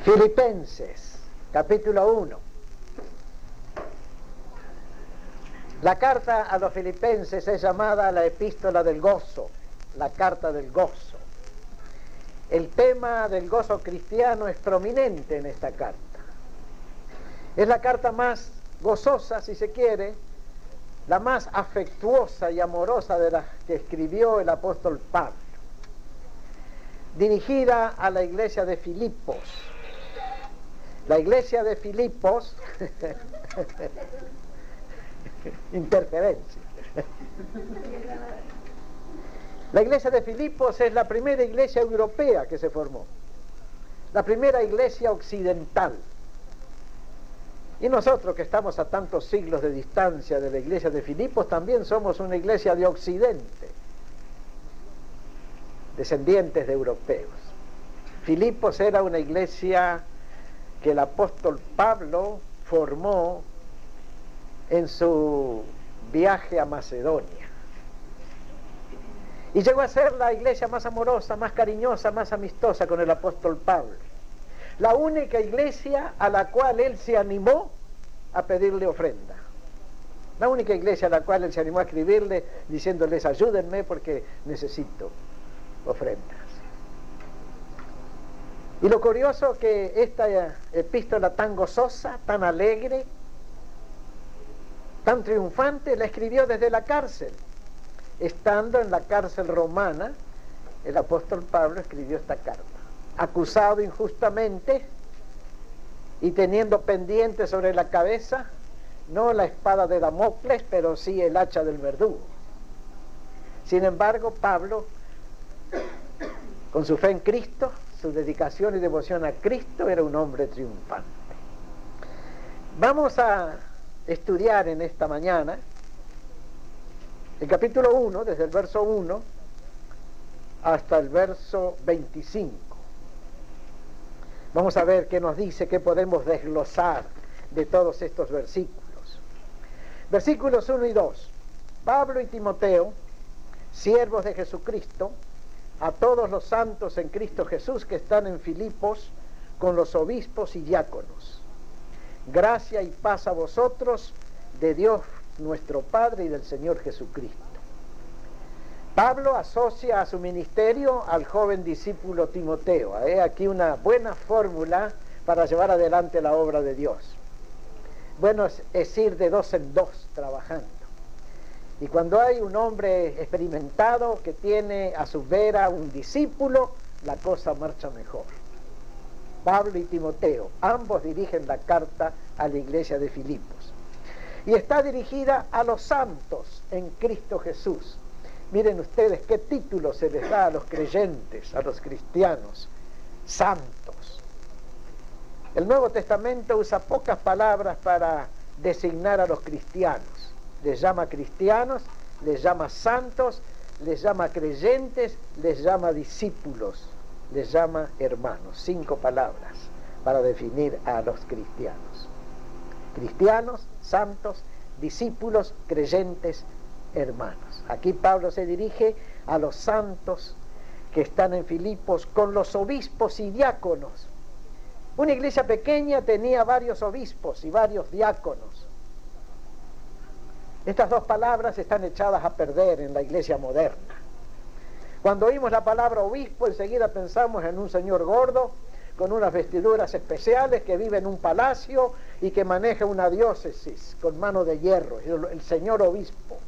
Filipenses, capítulo 1. La carta a los filipenses es llamada la epístola del gozo, la carta del gozo. El tema del gozo cristiano es prominente en esta carta. Es la carta más gozosa, si se quiere, la más afectuosa y amorosa de las que escribió el apóstol Pablo, dirigida a la iglesia de Filipos. La iglesia de Filipos, interferencia. La iglesia de Filipos es la primera iglesia europea que se formó, la primera iglesia occidental. Y nosotros, que estamos a tantos siglos de distancia de la iglesia de Filipos, también somos una iglesia de Occidente, descendientes de europeos. Filipos era una iglesia que el apóstol Pablo formó en su viaje a Macedonia. Y llegó a ser la iglesia más amorosa, más cariñosa, más amistosa con el apóstol Pablo. La única iglesia a la cual él se animó a pedirle ofrenda. La única iglesia a la cual él se animó a escribirle diciéndoles: ayúdenme porque necesito ofrendas. Y lo curioso que esta epístola tan gozosa, tan alegre, tan triunfante, la escribió desde la cárcel. Estando en la cárcel romana, el apóstol Pablo escribió esta carta. Acusado injustamente y teniendo pendiente sobre la cabeza, no la espada de Damocles, pero sí el hacha del verdugo. Sin embargo, Pablo, con su fe en Cristo, su dedicación y devoción a Cristo, era un hombre triunfante. Vamos a estudiar en esta mañana el capítulo 1, desde el verso 1 hasta el verso 25. Vamos a ver qué nos dice, qué podemos desglosar de todos estos versículos. Versículos 1 y 2. Pablo y Timoteo, siervos de Jesucristo, a todos los santos en Cristo Jesús que están en Filipos, con los obispos y diáconos. Gracia y paz a vosotros, de Dios nuestro Padre y del Señor Jesucristo. Pablo asocia a su ministerio al joven discípulo Timoteo. Aquí una buena fórmula para llevar adelante la obra de Dios. Bueno, es ir de dos en dos trabajando. Y cuando hay un hombre experimentado que tiene a su vera un discípulo, la cosa marcha mejor. Pablo y Timoteo, ambos dirigen la carta a la iglesia de Filipos. Y está dirigida a los santos en Cristo Jesús. Miren ustedes qué título se les da a los creyentes, a los cristianos: santos. El Nuevo Testamento usa pocas palabras para designar a los cristianos. Les llama cristianos, les llama santos, les llama creyentes, les llama discípulos, les llama hermanos. 5 palabras para definir a los cristianos. Cristianos, santos, discípulos, creyentes, hermanos. Aquí Pablo se dirige a los santos que están en Filipos con los obispos y diáconos. Una iglesia pequeña tenía varios obispos y varios diáconos. Estas 2 palabras están echadas a perder en la iglesia moderna. Cuando oímos la palabra obispo, enseguida pensamos en un señor gordo con unas vestiduras especiales que vive en un palacio y que maneja una diócesis con mano de hierro, el señor obispo.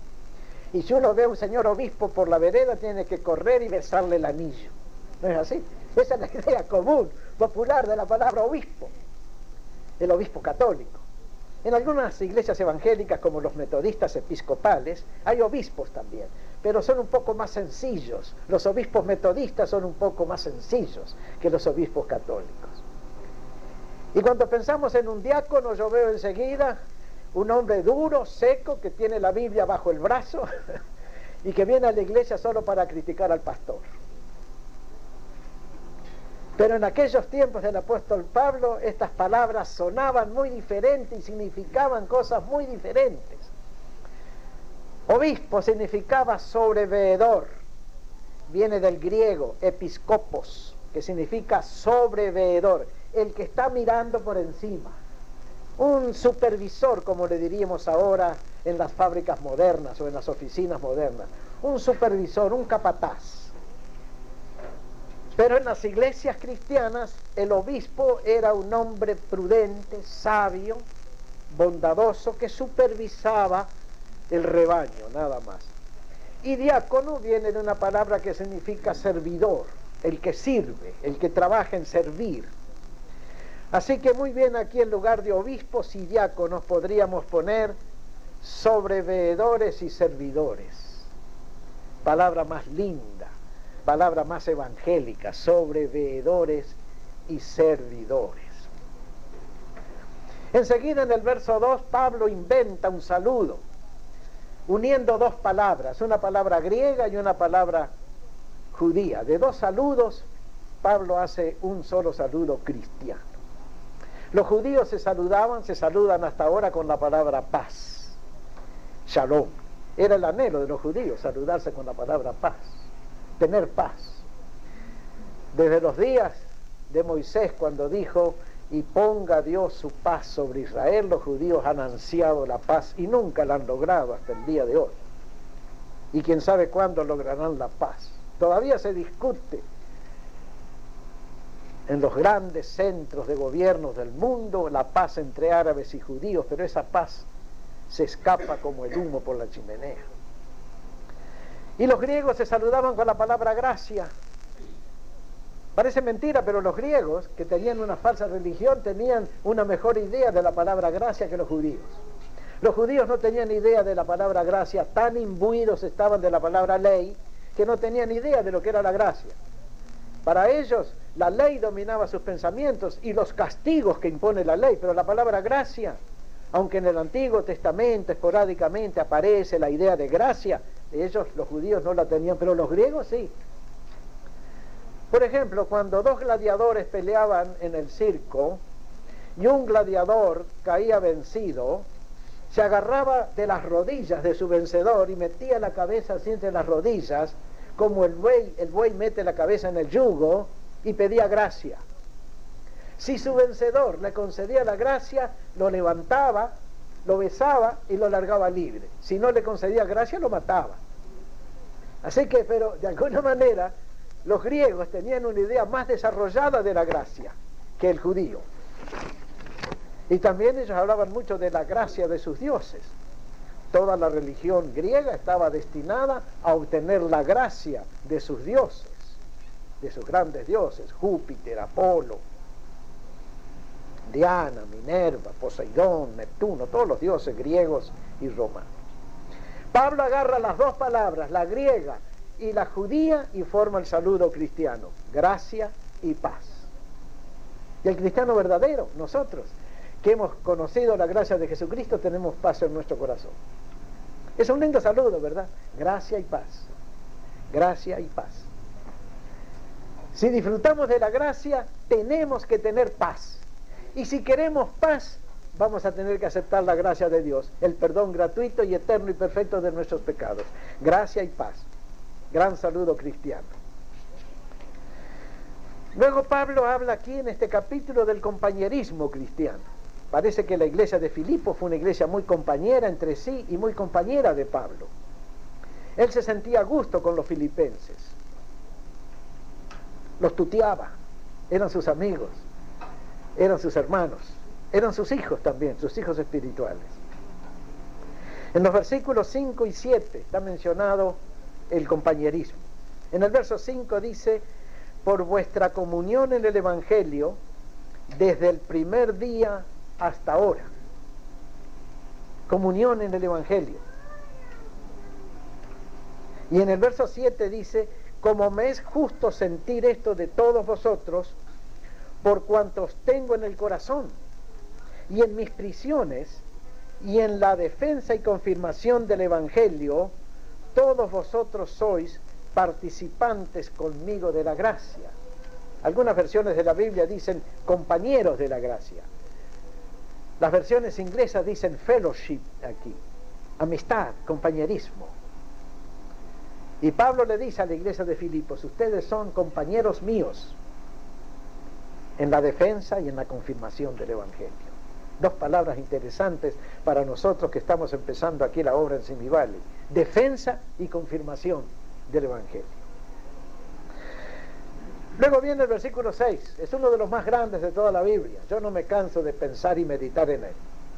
Y si uno ve a un señor obispo por la vereda, tiene que correr y besarle el anillo. ¿No es así? Esa es la idea común, popular de la palabra obispo. El obispo católico. En algunas iglesias evangélicas, como los metodistas episcopales, hay obispos también, pero son un poco más sencillos. Los obispos metodistas son un poco más sencillos que los obispos católicos. Y cuando pensamos en un diácono, yo veo enseguida un hombre duro, seco, que tiene la Biblia bajo el brazo y que viene a la iglesia solo para criticar al pastor. Pero en aquellos tiempos del apóstol Pablo, estas palabras sonaban muy diferentes y significaban cosas muy diferentes. Obispo significaba sobreveedor, viene del griego episcopos, que significa sobreveedor, el que está mirando por encima. Un supervisor, como le diríamos ahora en las fábricas modernas o en las oficinas modernas. Un supervisor, un capataz. Pero en las iglesias cristianas el obispo era un hombre prudente, sabio, bondadoso, que supervisaba el rebaño, nada más. Y diácono viene de una palabra que significa servidor, el que sirve, el que trabaja en servir. Así que muy bien, aquí en lugar de obispos y diáconos podríamos poner sobreveedores y servidores. Palabra más linda, palabra más evangélica, sobreveedores y servidores. Enseguida en el verso 2 Pablo inventa un saludo, uniendo dos palabras, una palabra griega y una palabra judía. De dos saludos Pablo hace un solo saludo cristiano. Los judíos se saludan hasta ahora con la palabra paz, shalom. Era el anhelo de los judíos, saludarse con la palabra paz, tener paz. Desde los días de Moisés, cuando dijo, y ponga Dios su paz sobre Israel, los judíos han ansiado la paz y nunca la han logrado hasta el día de hoy. Y quién sabe cuándo lograrán la paz. Todavía se discute en los grandes centros de gobiernos del mundo la paz entre árabes y judíos, pero esa paz se escapa como el humo por la chimenea. Y los griegos se saludaban con la palabra gracia. Parece mentira, pero los griegos, que tenían una falsa religión, tenían una mejor idea de la palabra gracia que los judíos. Los judíos no tenían idea de la palabra gracia, tan imbuidos estaban de la palabra ley, que no tenían idea de lo que era la gracia. Para ellos, la ley dominaba sus pensamientos y los castigos que impone la ley, pero la palabra gracia, aunque en el Antiguo Testamento esporádicamente aparece la idea de gracia, ellos, los judíos, no la tenían, pero los griegos sí. Por ejemplo, cuando dos gladiadores peleaban en el circo y un gladiador caía vencido, se agarraba de las rodillas de su vencedor y metía la cabeza así entre las rodillas, como el buey mete la cabeza en el yugo, y pedía gracia. Si su vencedor le concedía la gracia, lo levantaba, lo besaba y lo largaba libre. Si no le concedía gracia, lo mataba. Así que, pero de alguna manera, los griegos tenían una idea más desarrollada de la gracia que el judío. Y también ellos hablaban mucho de la gracia de sus dioses. Toda la religión griega estaba destinada a obtener la gracia de sus dioses, de sus grandes dioses, Júpiter, Apolo, Diana, Minerva, Poseidón, Neptuno, todos los dioses griegos y romanos. Pablo agarra las dos palabras, la griega y la judía, y forma el saludo cristiano, gracia y paz. Y el cristiano verdadero, nosotros, que hemos conocido la gracia de Jesucristo, tenemos paz en nuestro corazón. Es un lindo saludo, ¿verdad? Gracia y paz. Gracia y paz. Si disfrutamos de la gracia, tenemos que tener paz. Y si queremos paz, vamos a tener que aceptar la gracia de Dios, el perdón gratuito y eterno y perfecto de nuestros pecados. Gracia y paz. Gran saludo cristiano. Luego Pablo habla aquí en este capítulo del compañerismo cristiano. Parece que la iglesia de Filipo fue una iglesia muy compañera entre sí y muy compañera de Pablo. Él se sentía a gusto con los filipenses. Los tuteaba. Eran sus amigos. Eran sus hermanos. Eran sus hijos también, sus hijos espirituales. En los versículos 5 y 7 está mencionado el compañerismo. En el verso 5 dice, por vuestra comunión en el Evangelio, desde el primer día hasta ahora. Comunión en el Evangelio. Y en el verso 7 dice, como me es justo sentir esto de todos vosotros, por cuantos tengo en el corazón, y en mis prisiones, y en la defensa y confirmación del Evangelio, todos vosotros sois participantes conmigo de la gracia. Algunas versiones de la Biblia dicen compañeros de la gracia. Las versiones inglesas dicen fellowship aquí, amistad, compañerismo. Y Pablo le dice a la iglesia de Filipos, ustedes son compañeros míos en la defensa y en la confirmación del Evangelio. Dos palabras interesantes para nosotros que estamos empezando aquí la obra en Simi Valley: defensa y confirmación del Evangelio. Luego viene el versículo 6, es uno de los más grandes de toda la Biblia. Yo no me canso de pensar y meditar en él.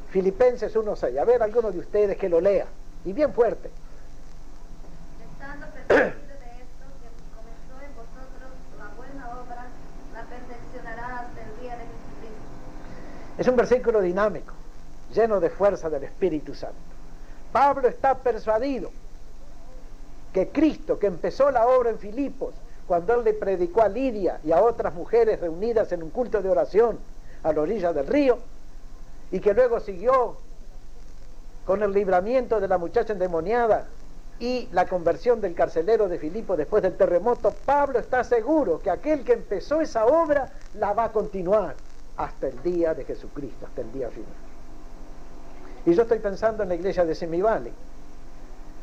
Filipenses 1:6. A ver, alguno de ustedes que lo lea, y bien fuerte. Estando persuadido de esto, que comenzó en vosotros la buena obra, la perfeccionará hasta el día de Jesucristo. Es un versículo dinámico, lleno de fuerza del Espíritu Santo. Pablo está persuadido que Cristo, que empezó la obra en Filipos, cuando él le predicó a Lidia y a otras mujeres reunidas en un culto de oración a la orilla del río, y que luego siguió con el libramiento de la muchacha endemoniada y la conversión del carcelero de Filipo después del terremoto, Pablo está seguro que aquel que empezó esa obra la va a continuar hasta el día de Jesucristo, hasta el día final. Y yo estoy pensando en la iglesia de Simi Valley.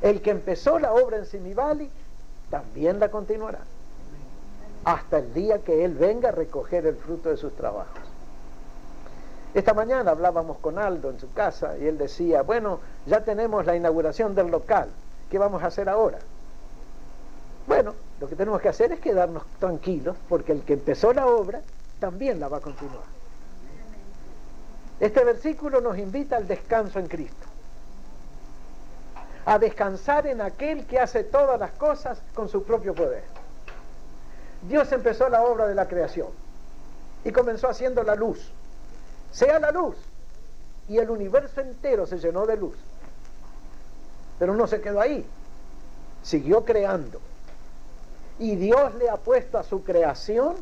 El que empezó la obra en Simi Valley también la continuará hasta el día que él venga a recoger el fruto de sus trabajos. Esta mañana hablábamos con Aldo en su casa y él decía, bueno, ya tenemos la inauguración del local, ¿qué vamos a hacer ahora? Bueno, lo que tenemos que hacer es quedarnos tranquilos, porque el que empezó la obra también la va a continuar. Este versículo nos invita al descanso en Cristo, a descansar en aquel que hace todas las cosas con su propio poder. Dios empezó la obra de la creación y comenzó haciendo la luz. Sea la luz, y el universo entero se llenó de luz. Pero no se quedó ahí, siguió creando. Y Dios le ha puesto a su creación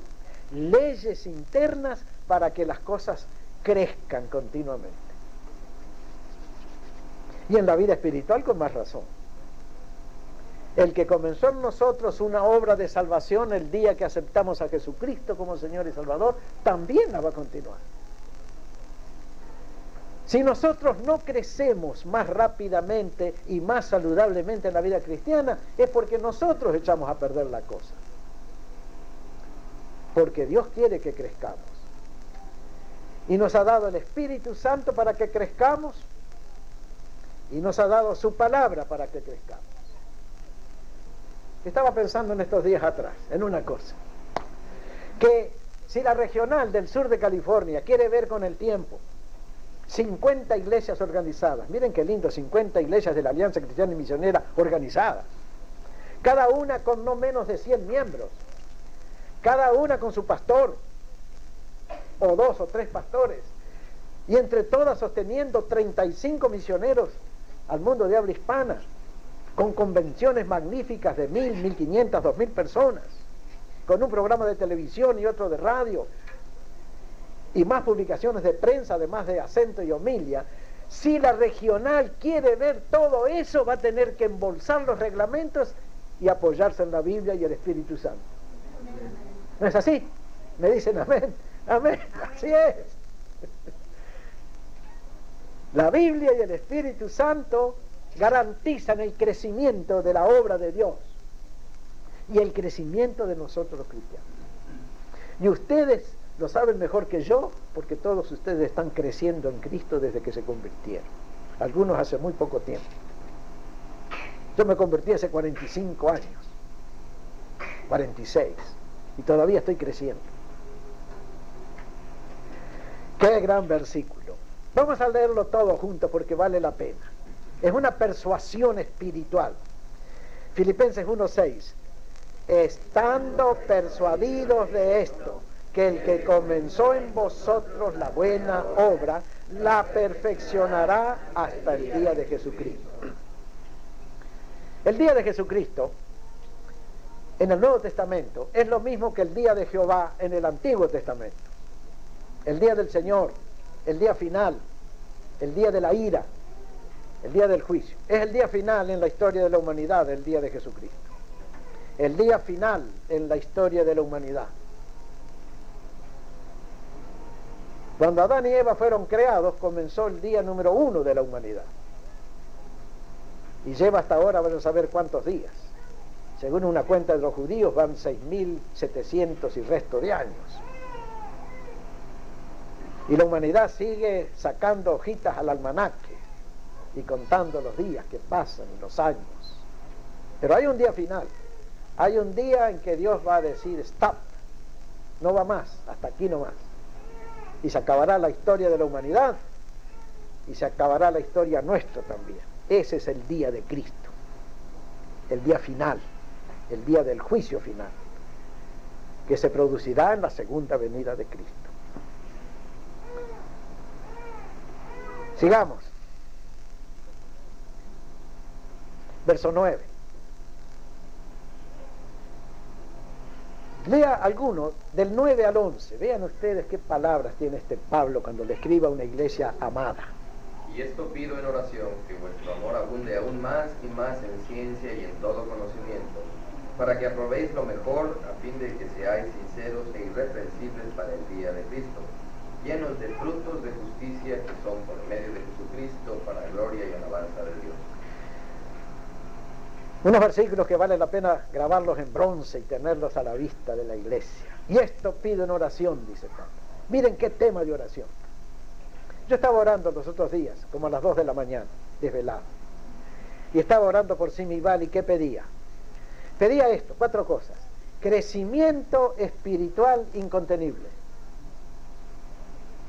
leyes internas para que las cosas crezcan continuamente. Y en la vida espiritual con más razón. El que comenzó en nosotros una obra de salvación el día que aceptamos a Jesucristo como Señor y Salvador, también la va a continuar. Si nosotros no crecemos más rápidamente y más saludablemente en la vida cristiana, es porque nosotros echamos a perder la cosa. Porque Dios quiere que crezcamos. Y nos ha dado el Espíritu Santo para que crezcamos, y nos ha dado su palabra para que crezcamos. Estaba pensando en estos días atrás, en una cosa, que si la regional del sur de California quiere ver con el tiempo 50 iglesias organizadas, miren qué lindo, 50 iglesias de la Alianza Cristiana y Misionera organizadas, cada una con no menos de 100 miembros, cada una con su pastor, o 2 o 3 pastores, y entre todas sosteniendo 35 misioneros al mundo de habla hispana, con convenciones magníficas de 1.000, 1.500, 2.000 personas, con un programa de televisión y otro de radio, y más publicaciones de prensa, además de acento y homilia. Si la regional quiere ver todo eso, va a tener que embolsar los reglamentos y apoyarse en la Biblia y el Espíritu Santo. ¿No es así? Me dicen amén, amén, así es. La Biblia y el Espíritu Santo garantizan el crecimiento de la obra de Dios y el crecimiento de nosotros los cristianos. Y ustedes lo saben mejor que yo, porque todos ustedes están creciendo en Cristo desde que se convirtieron. Algunos hace muy poco tiempo. Yo me convertí hace 45 años, 46, y todavía estoy creciendo. Qué gran versículo. Vamos a leerlo todo juntos porque vale la pena. Es una persuasión espiritual. Filipenses 1:6. Estando persuadidos de esto, que el que comenzó en vosotros la buena obra, la perfeccionará hasta el día de Jesucristo. El día de Jesucristo, en el Nuevo Testamento, es lo mismo que el día de Jehová en el Antiguo Testamento. El día del Señor, el día final, el día de la ira, el día del juicio. Es el día final en la historia de la humanidad, el día de Jesucristo. El día final en la historia de la humanidad. Cuando Adán y Eva fueron creados, comenzó el día número 1 de la humanidad. Y lleva hasta ahora, vamos a saber cuántos días. Según una cuenta de los judíos, van 6.700 y resto de años. Y la humanidad sigue sacando hojitas al almanaque y contando los días que pasan y los años. Pero hay un día final. Hay un día en que Dios va a decir, stop, no va más, hasta aquí no más. Y se acabará la historia de la humanidad y se acabará la historia nuestra también. Ese es el día de Cristo, el día final, el día del juicio final, que se producirá en la segunda venida de Cristo. Sigamos. Verso 9. Lea alguno del 9 al 11. Vean ustedes qué palabras tiene este Pablo cuando le escribe a una iglesia amada. Y esto pido en oración, que vuestro amor abunde aún más y más en ciencia y en todo conocimiento, para que aprobéis lo mejor, a fin de que seáis sinceros e irreprensibles para el día de Cristo, llenos de frutos de justicia que son por medio de Jesucristo, para gloria y alabanza de Dios. Unos versículos que vale la pena grabarlos en bronce y tenerlos a la vista de la iglesia. Y esto pido en oración, dice Pablo. Miren qué tema de oración. Yo estaba orando los otros días, como a las 2 de la mañana, desvelado. Y estaba orando por Simibal, ¿y qué pedía? Pedía esto, 4 cosas. Crecimiento espiritual incontenible.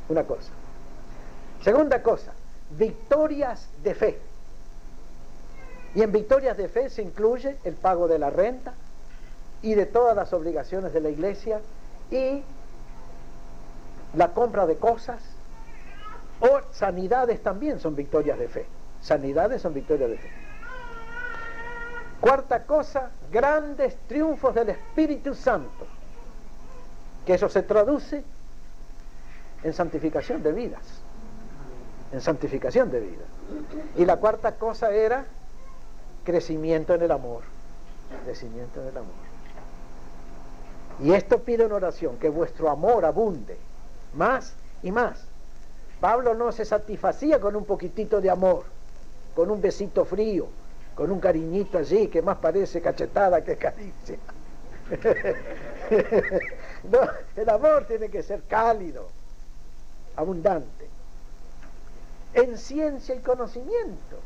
Una cosa. Segunda cosa, victorias de fe. Y en victorias de fe se incluye el pago de la renta y de todas las obligaciones de la iglesia y la compra de cosas, o sanidades también son victorias de fe. Sanidades son victorias de fe. Cuarta cosa, grandes triunfos del Espíritu Santo, que eso se traduce en santificación de vidas. En santificación de vidas. Y la cuarta cosa era crecimiento en el amor. Crecimiento en el amor. Y esto pido en oración, que vuestro amor abunde más y más. Pablo no se satisfacía con un poquitito de amor, con un besito frío, con un cariñito allí que más parece cachetada que caricia. No, el amor tiene que ser cálido, abundante, en ciencia y conocimiento.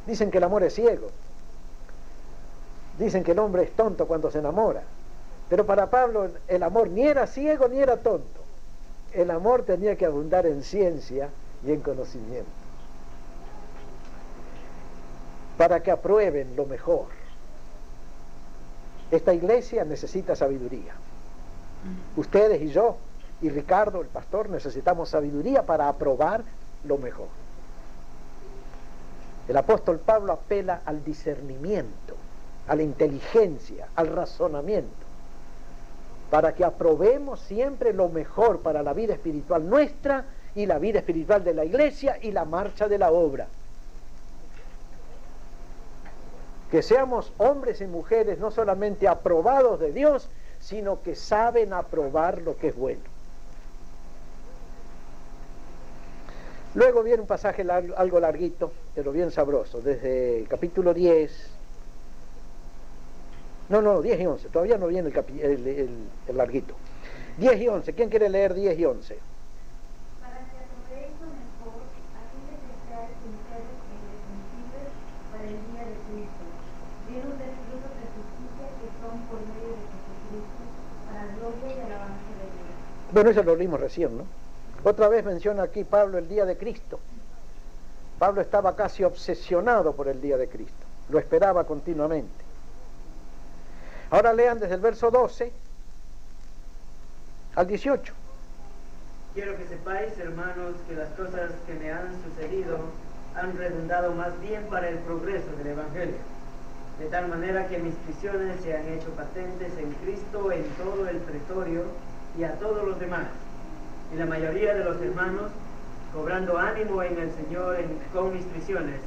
Dicen que el amor es ciego, dicen que el hombre es tonto cuando se enamora, pero para Pablo el amor ni era ciego ni era tonto. El amor tenía que abundar en ciencia y en conocimiento, para que aprueben lo mejor. Esta iglesia necesita sabiduría. Ustedes y yo, y Ricardo, el pastor, necesitamos sabiduría para aprobar lo mejor. El apóstol Pablo apela al discernimiento, a la inteligencia, al razonamiento, para que aprobemos siempre lo mejor para la vida espiritual nuestra y la vida espiritual de la iglesia y la marcha de la obra. Que seamos hombres y mujeres no solamente aprobados de Dios, sino que saben aprobar lo que es bueno. Luego viene un pasaje algo larguito, pero bien sabroso, desde el capítulo 10. No, 10 y 11, todavía no viene el larguito. 10 y 11, ¿quién quiere leer 10 y 11? Para que aprobéis lo mejor, a fin de que seáis sinceros e irreprensibles para el día de Cristo, llenos de frutos de justicia que son por medio de Jesucristo, para gloria y alabanza de Dios. Bueno, eso lo leímos recién, ¿no? Otra vez menciona aquí Pablo el día de Cristo. Pablo estaba casi obsesionado por el día de Cristo, lo esperaba continuamente. Ahora lean desde el verso 12 al 18. Quiero que sepáis, hermanos, que las cosas que me han sucedido han redundado más bien para el progreso del Evangelio, de tal manera que mis prisiones se han hecho patentes en Cristo en todo el pretorio y a todos los demás. Y la mayoría de los hermanos, cobrando ánimo en el Señor con mis prisiones,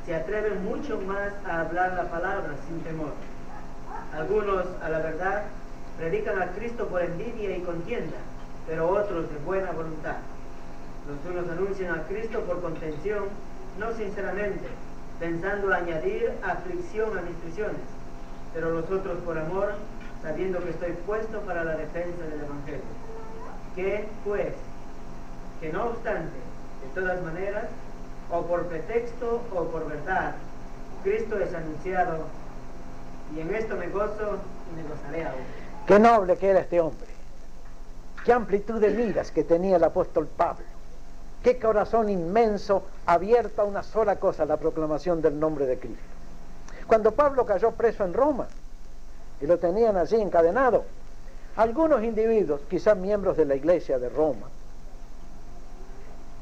se atreven mucho más a hablar la palabra sin temor. Algunos, a la verdad, predican a Cristo por envidia y contienda, pero otros de buena voluntad. Los unos anuncian a Cristo por contención, no sinceramente, pensando añadir aflicción a mis prisiones, pero los otros por amor, sabiendo que estoy puesto para la defensa del Evangelio. ¿Qué, pues, que no obstante, de todas maneras, o por pretexto o por verdad, Cristo es anunciado, y en esto me gozo y me gozaré aún. Qué noble que era este hombre, qué amplitud de miras que tenía el apóstol Pablo, qué corazón inmenso abierto a una sola cosa, la proclamación del nombre de Cristo. Cuando Pablo cayó preso en Roma y lo tenían allí encadenado, algunos individuos, quizás miembros de la iglesia de Roma,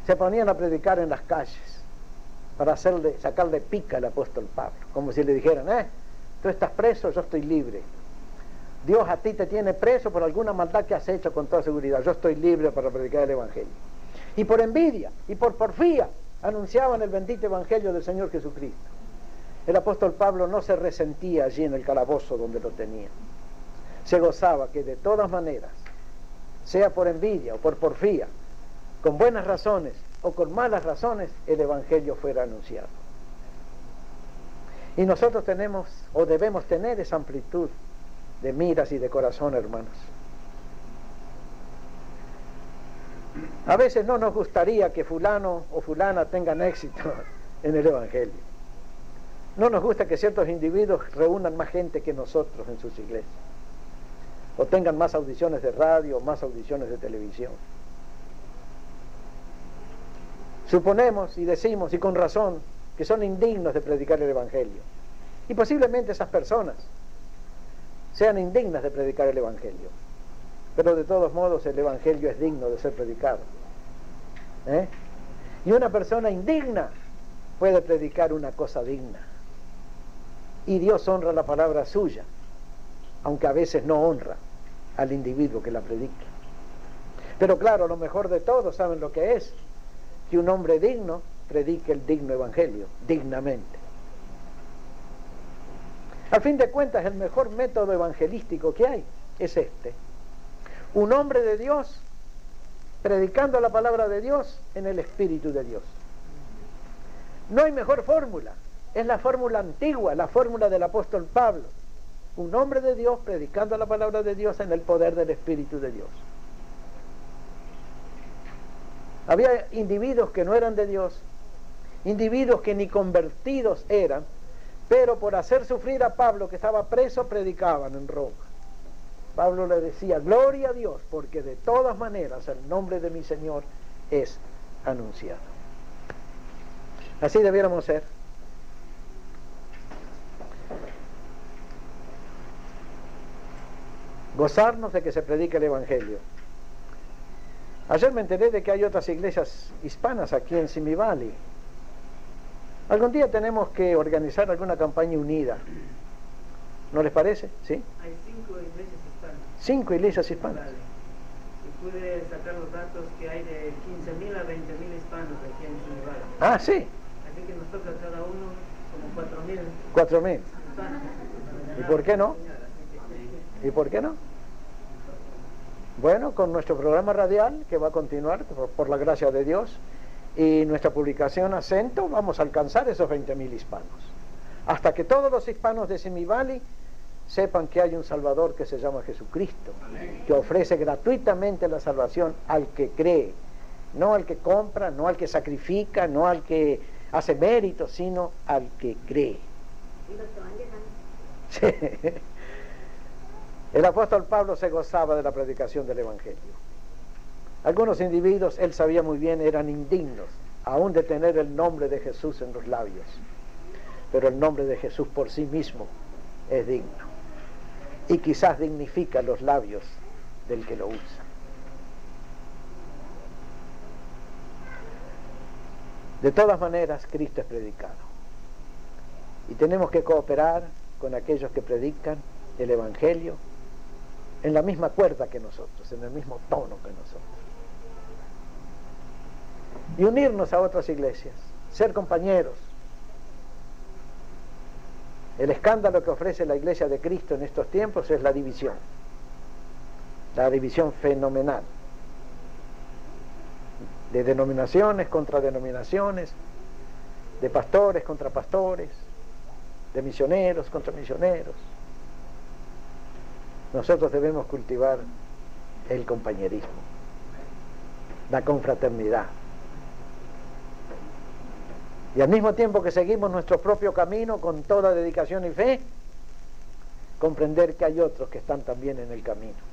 se ponían a predicar en las calles para sacarle pica al apóstol Pablo, como si le dijeran, tú estás preso, yo estoy libre. Dios a ti te tiene preso por alguna maldad que has hecho, con toda seguridad. Yo estoy libre para predicar el evangelio. Y por envidia y por porfía anunciaban el bendito evangelio del Señor Jesucristo. El apóstol Pablo no se resentía allí en el calabozo donde lo tenían. Se gozaba que de todas maneras, sea por envidia o por porfía, con buenas razones o con malas razones, el evangelio fuera anunciado. Y nosotros tenemos o debemos tener esa amplitud de miras y de corazón, hermanos. A veces no nos gustaría que fulano o fulana tengan éxito en el evangelio. No nos gusta que ciertos individuos reúnan más gente que nosotros en sus iglesias, o tengan más audiciones de radio o más audiciones de televisión. Suponemos y decimos, y con razón, que son indignos de predicar el evangelio. Y posiblemente esas personas sean indignas de predicar el evangelio. Pero de todos modos el evangelio es digno de ser predicado. Y una persona indigna puede predicar una cosa digna. Y Dios honra la palabra suya, aunque a veces no honra al individuo que la predica. Pero claro, lo mejor de todo, ¿saben lo que es? Que un hombre digno predique el digno evangelio, dignamente. Al fin de cuentas, el mejor método evangelístico que hay es este. Un hombre de Dios predicando la palabra de Dios en el Espíritu de Dios. No hay mejor fórmula. Es la fórmula antigua, la fórmula del apóstol Pablo. Un hombre de Dios predicando la palabra de Dios en el poder del Espíritu de Dios. Había individuos que no eran de Dios, individuos que ni convertidos eran, pero por hacer sufrir a Pablo, que estaba preso, predicaban en Roma. Pablo le decía, gloria a Dios, porque de todas maneras el nombre de mi Señor es anunciado. Así debiéramos ser. Gozarnos de que se predique el evangelio. Ayer me enteré de que hay otras iglesias hispanas aquí en Simi Valley. Algún día tenemos que organizar alguna campaña unida. ¿No les parece? ¿Sí? Hay 5 iglesias hispanas. 5 iglesias hispanas. Vale. Y pude sacar los datos que hay de 15.000 a 20.000 hispanos aquí en Simi Valley. Ah, sí. Así que nos toca a cada uno como 4.000. 4.000. hispanos. ¿Y por qué no? ¿Y por qué no? Bueno, con nuestro programa radial, que va a continuar por la gracia de Dios, y nuestra publicación Acento, vamos a alcanzar esos 20.000 hispanos. Hasta que todos los hispanos de Simi Valley sepan que hay un Salvador que se llama Jesucristo, que ofrece gratuitamente la salvación al que cree, no al que compra, no al que sacrifica, no al que hace méritos, sino al que cree. Sí. El apóstol Pablo se gozaba de la predicación del evangelio. Algunos individuos, él sabía muy bien, eran indignos aún de tener el nombre de Jesús en los labios, pero el nombre de Jesús por sí mismo es digno y quizás dignifica los labios del que lo usa. De todas maneras, Cristo es predicado y tenemos que cooperar con aquellos que predican el evangelio en la misma cuerda que nosotros, en el mismo tono que nosotros, y unirnos a otras iglesias, ser compañeros. El escándalo que ofrece la iglesia de Cristo en estos tiempos es la división fenomenal, de denominaciones contra denominaciones, de pastores contra pastores, de misioneros contra misioneros. Nosotros debemos cultivar el compañerismo. la confraternidad. Y al mismo tiempo que seguimos nuestro propio camino con toda dedicación y fe, comprender que hay otros que están también en el camino.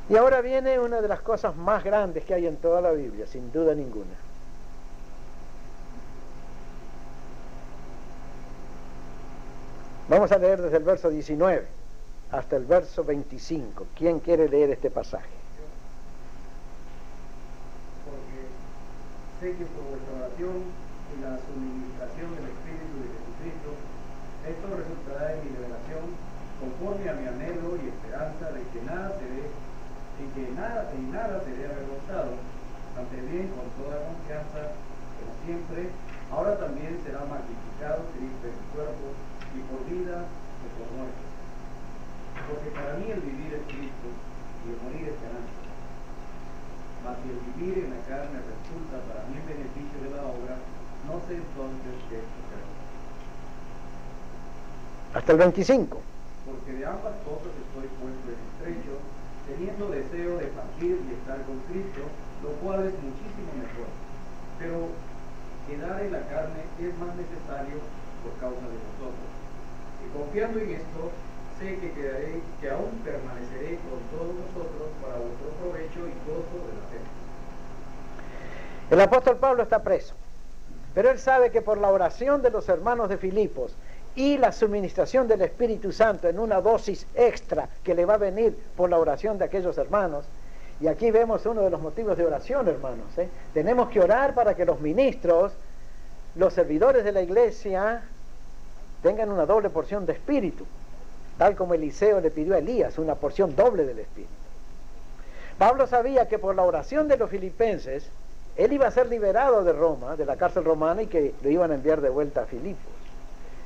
Y ahora viene una de las cosas más grandes que hay en toda la Biblia, sin duda ninguna. Vamos a leer desde el verso 19 hasta el verso 25. ¿Quién quiere leer este pasaje? Porque sé que por vuestra oración y la suministración del Espíritu de Jesucristo, esto resultará en mi liberación, conforme a mi anhelo y esperanza de que nada seré, y que nada seré avergonzado, ante bien con toda confianza, como siempre, ahora también será magnificado Cristo en mi cuerpo, y por vida o por muerte. Porque para mí el vivir es Cristo y el morir esperanza. Mas si el vivir en la carne resulta para mí en beneficio de la obra, no sé entonces qué escoger. Hasta el 25. Porque de ambas cosas estoy puesto en estrecho, teniendo deseo de partir y estar con Cristo, lo cual es muchísimo mejor. Pero quedar en la carne es más necesario por causa de vosotros. Y confiando en esto, sé que aún permaneceré con todos vosotros para vuestro provecho y gozo de la fe. El apóstol Pablo está preso, pero él sabe que por la oración de los hermanos de Filipos y la suministración del Espíritu Santo en una dosis extra que le va a venir por la oración de aquellos hermanos, y aquí vemos uno de los motivos de oración, hermanos, tenemos que orar para que los ministros, los servidores de la iglesia, tengan una doble porción de espíritu, tal como Eliseo le pidió a Elías, una porción doble del espíritu. Pablo sabía que por la oración de los filipenses, él iba a ser liberado de Roma, de la cárcel romana, y que lo iban a enviar de vuelta a Filipos.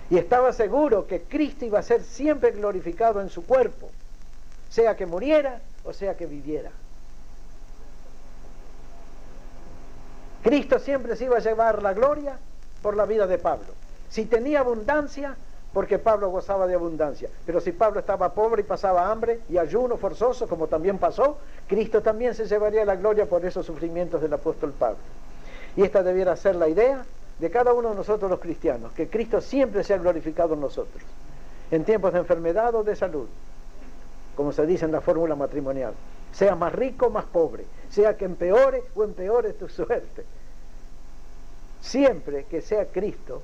Y estaba seguro que Cristo iba a ser siempre glorificado en su cuerpo, sea que muriera o sea que viviera. Cristo siempre se iba a llevar la gloria por la vida de Pablo. Si tenía abundancia, porque Pablo gozaba de abundancia. Pero si Pablo estaba pobre y pasaba hambre y ayuno forzoso, como también pasó, Cristo también se llevaría la gloria por esos sufrimientos del apóstol Pablo. Y esta debiera ser la idea de cada uno de nosotros los cristianos, que Cristo siempre sea glorificado en nosotros, en tiempos de enfermedad o de salud, como se dice en la fórmula matrimonial. Sea más rico o más pobre, sea que empeore o empeore tu suerte. Siempre que sea Cristo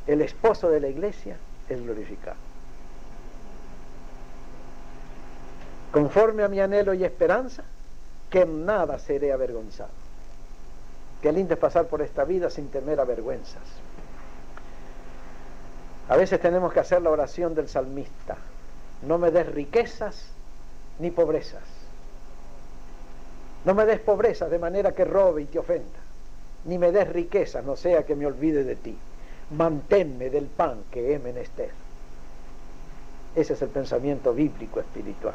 el esposo de la iglesia, es glorificado. Conforme a mi anhelo y esperanza, que en nada seré avergonzado. Qué lindo es pasar por esta vida sin temer a vergüenzas. A veces tenemos que hacer la oración del salmista: no me des riquezas ni pobrezas. No me des pobrezas de manera que robe y te ofenda, ni me des riquezas, no sea que me olvide de ti. Manténme del pan que he menester. Ese es el pensamiento bíblico espiritual.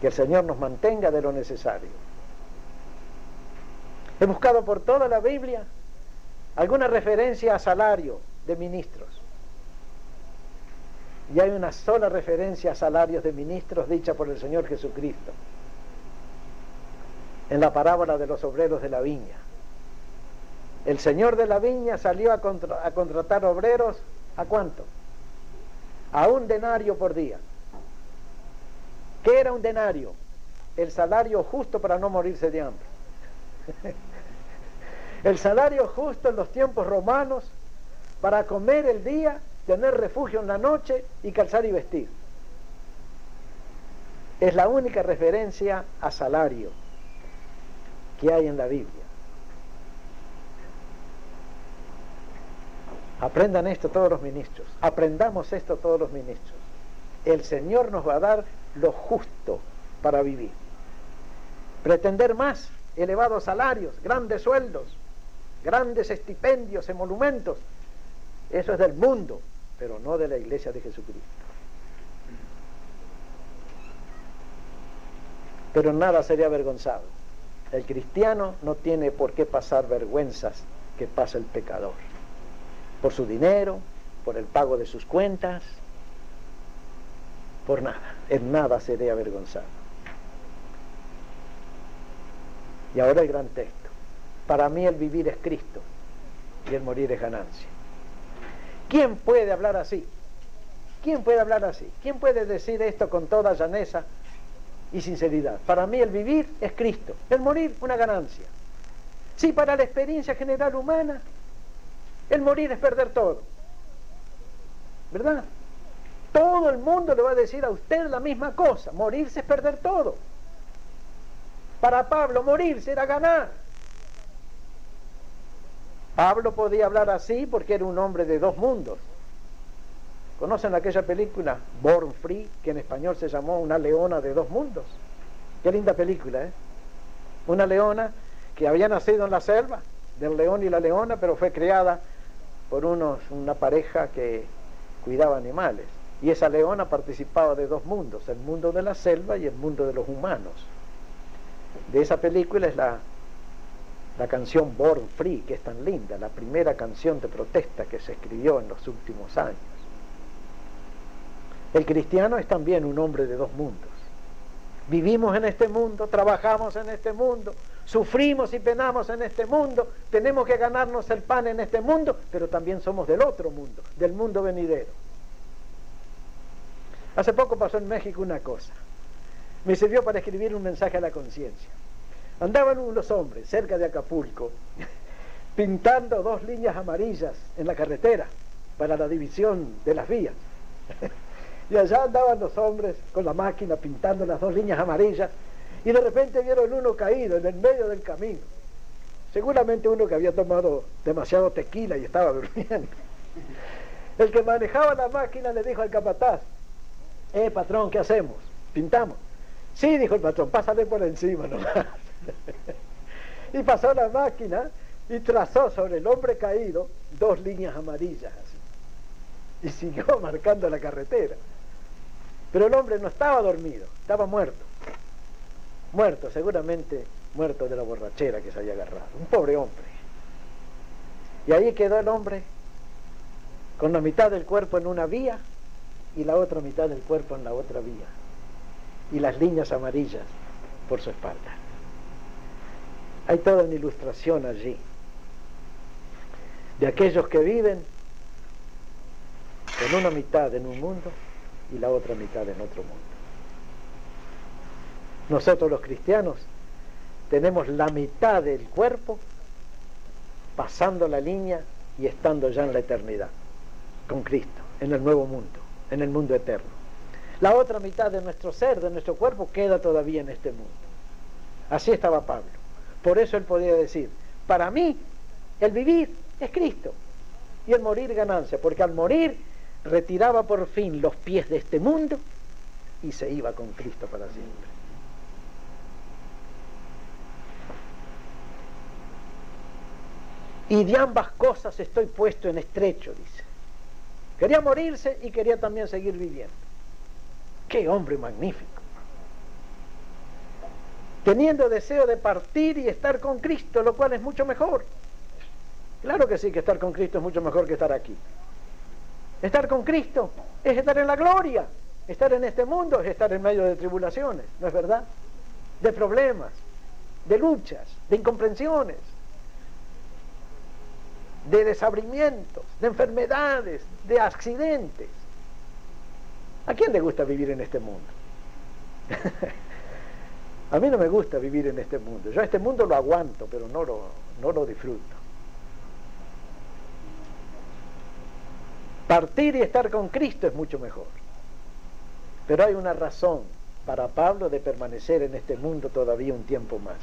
Que el Señor nos mantenga de lo necesario. He buscado por toda la Biblia alguna referencia a salario de ministros. Y hay una sola referencia a salarios de ministros dicha por el Señor Jesucristo, en la parábola de los obreros de la viña. El señor de la viña salió a contratar obreros, ¿a cuánto? A 1 denario por día. ¿Qué era 1 denario? El salario justo para no morirse de hambre. El salario justo en los tiempos romanos para comer el día, tener refugio en la noche y calzar y vestir. Es la única referencia a salario que hay en la Biblia. Aprendan esto todos los ministros, aprendamos esto todos los ministros. El Señor nos va a dar lo justo para vivir. Pretender más, elevados salarios, grandes sueldos, grandes estipendios, emolumentos, eso es del mundo, pero no de la iglesia de Jesucristo. Pero nada sería avergonzado. El cristiano no tiene por qué pasar vergüenzas que pasa el pecador. Por su dinero, por el pago de sus cuentas, por nada. En nada seré avergonzado. Y ahora el gran texto. Para mí el vivir es Cristo y el morir es ganancia. ¿Quién puede hablar así? ¿Quién puede hablar así? ¿Quién puede decir esto con toda llaneza y sinceridad? Para mí el vivir es Cristo, el morir una ganancia. Sí, para la experiencia general humana, el morir es perder todo. ¿Verdad? Todo el mundo le va a decir a usted la misma cosa. Morirse es perder todo. Para Pablo, morirse era ganar. Pablo podía hablar así porque era un hombre de dos mundos. ¿Conocen aquella película, Born Free, que en español se llamó Una leona de dos mundos? Qué linda película, ¿eh? Una leona que había nacido en la selva, del león y la leona, pero fue criada por una pareja que cuidaba animales. Y esa leona participaba de dos mundos, el mundo de la selva y el mundo de los humanos. De esa película es la canción Born Free, que es tan linda, la primera canción de protesta que se escribió en los últimos años. El cristiano es también un hombre de dos mundos. Vivimos en este mundo, trabajamos en este mundo, sufrimos y penamos en este mundo, tenemos que ganarnos el pan en este mundo, pero también somos del otro mundo, del mundo venidero. Hace poco pasó en México una cosa, me sirvió para escribir un mensaje a la conciencia. Andaban unos hombres cerca de Acapulco pintando 2 líneas amarillas en la carretera para la división de las vías. Y allá andaban los hombres con la máquina pintando las 2 líneas amarillas y de repente vieron uno caído en el medio del camino. Seguramente uno que había tomado demasiado tequila y estaba durmiendo. El que manejaba la máquina le dijo al capataz: patrón, ¿qué hacemos? ¿Pintamos? Sí, dijo el patrón, pásale por encima nomás. Y pasó la máquina y trazó sobre el hombre caído 2 líneas amarillas así. Y siguió marcando la carretera. Pero el hombre no estaba dormido, estaba muerto. Muerto, seguramente muerto de la borrachera que se había agarrado. Un pobre hombre. Y ahí quedó el hombre con la mitad del cuerpo en una vía y la otra mitad del cuerpo en la otra vía. Y las líneas amarillas por su espalda. Hay toda una ilustración allí de aquellos que viven con una mitad en un mundo y la otra mitad en otro mundo. Nosotros los cristianos tenemos la mitad del cuerpo pasando la línea y estando ya en la eternidad con Cristo, en el nuevo mundo, en el mundo eterno. La otra mitad de nuestro ser, de nuestro cuerpo, queda todavía en este mundo. Así estaba Pablo. Por eso él podía decir: para mí el vivir es Cristo y el morir ganancia, porque al morir retiraba por fin los pies de este mundo y se iba con Cristo para siempre. Y de ambas cosas estoy puesto en estrecho, dice. Quería morirse y quería también seguir viviendo. ¡Qué hombre magnífico! Teniendo deseo de partir y estar con Cristo, lo cual es mucho mejor. Claro que sí, que estar con Cristo es mucho mejor que estar aquí. Estar con Cristo es estar en la gloria. Estar en este mundo es estar en medio de tribulaciones, ¿no es verdad? De problemas, de luchas, de incomprensiones, de desabrimientos, de enfermedades, de accidentes. ¿A quién le gusta vivir en este mundo? A mí no me gusta vivir en este mundo. Yo este mundo lo aguanto, pero no lo disfruto. Partir y estar con Cristo es mucho mejor. Pero hay una razón para Pablo de permanecer en este mundo todavía un tiempo más.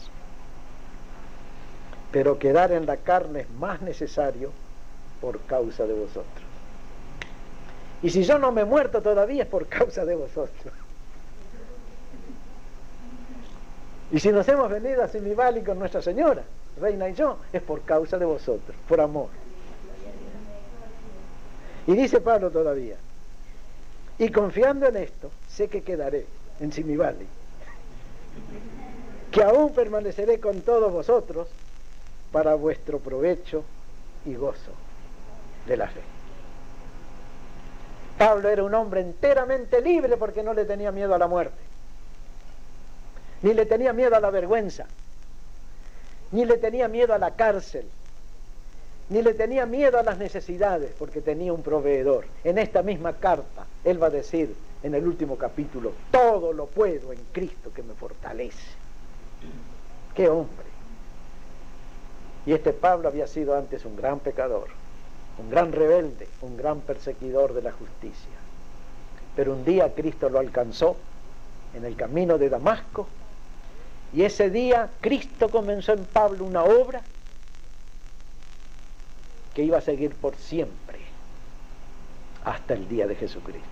Pero quedar en la carne es más necesario por causa de vosotros. Y si yo no me he muerto todavía es por causa de vosotros. Y si nos hemos venido a Simibali con Nuestra Señora, Reina y yo, es por causa de vosotros, por amor. Y dice Pablo todavía: y confiando en esto, sé que quedaré en Simibali, que aún permaneceré con todos vosotros para vuestro provecho y gozo de la fe. Pablo era un hombre enteramente libre porque no le tenía miedo a la muerte, ni le tenía miedo a la vergüenza, ni le tenía miedo a la cárcel, ni le tenía miedo a las necesidades, porque tenía un proveedor. En esta misma carta, él va a decir en el último capítulo, todo lo puedo en Cristo que me fortalece. ¡Qué hombre! Y este Pablo había sido antes un gran pecador, un gran rebelde, un gran perseguidor de la justicia. Pero un día Cristo lo alcanzó en el camino de Damasco, y ese día Cristo comenzó en Pablo una obra que iba a seguir por siempre, hasta el día de Jesucristo.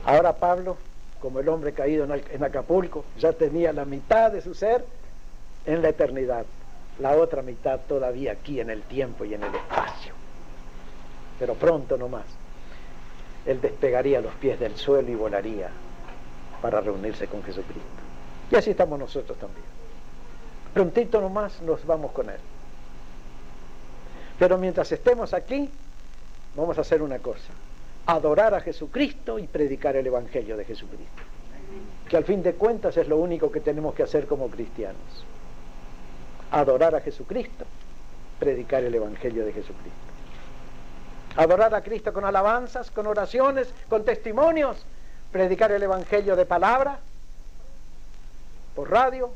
Ahora Pablo, como el hombre caído en Acapulco, ya tenía la mitad de su ser en la eternidad, la otra mitad todavía aquí en el tiempo y en el espacio. Pero pronto nomás, él despegaría los pies del suelo y volaría para reunirse con Jesucristo. Y así estamos nosotros también. Prontito nomás nos vamos con él. Pero mientras estemos aquí, vamos a hacer una cosa: adorar a Jesucristo y predicar el Evangelio de Jesucristo, que al fin de cuentas es lo único que tenemos que hacer como cristianos. Adorar a Jesucristo, predicar el Evangelio de Jesucristo. Adorar a Cristo con alabanzas, con oraciones, con testimonios, predicar el Evangelio de palabra, por radio,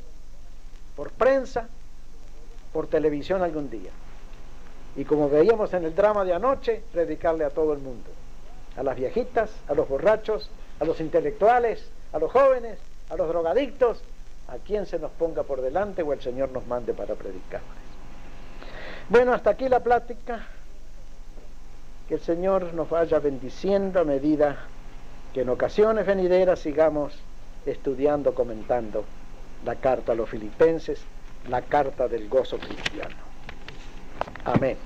por prensa, por televisión algún día. Y como veíamos en el drama de anoche, predicarle a todo el mundo, a las viejitas, a los borrachos, a los intelectuales, a los jóvenes, a los drogadictos, a quien se nos ponga por delante o el Señor nos mande para predicarles. Bueno, hasta aquí la plática. Que el Señor nos vaya bendiciendo a medida que en ocasiones venideras sigamos estudiando, comentando la carta a los Filipenses, la carta del gozo cristiano. Amén.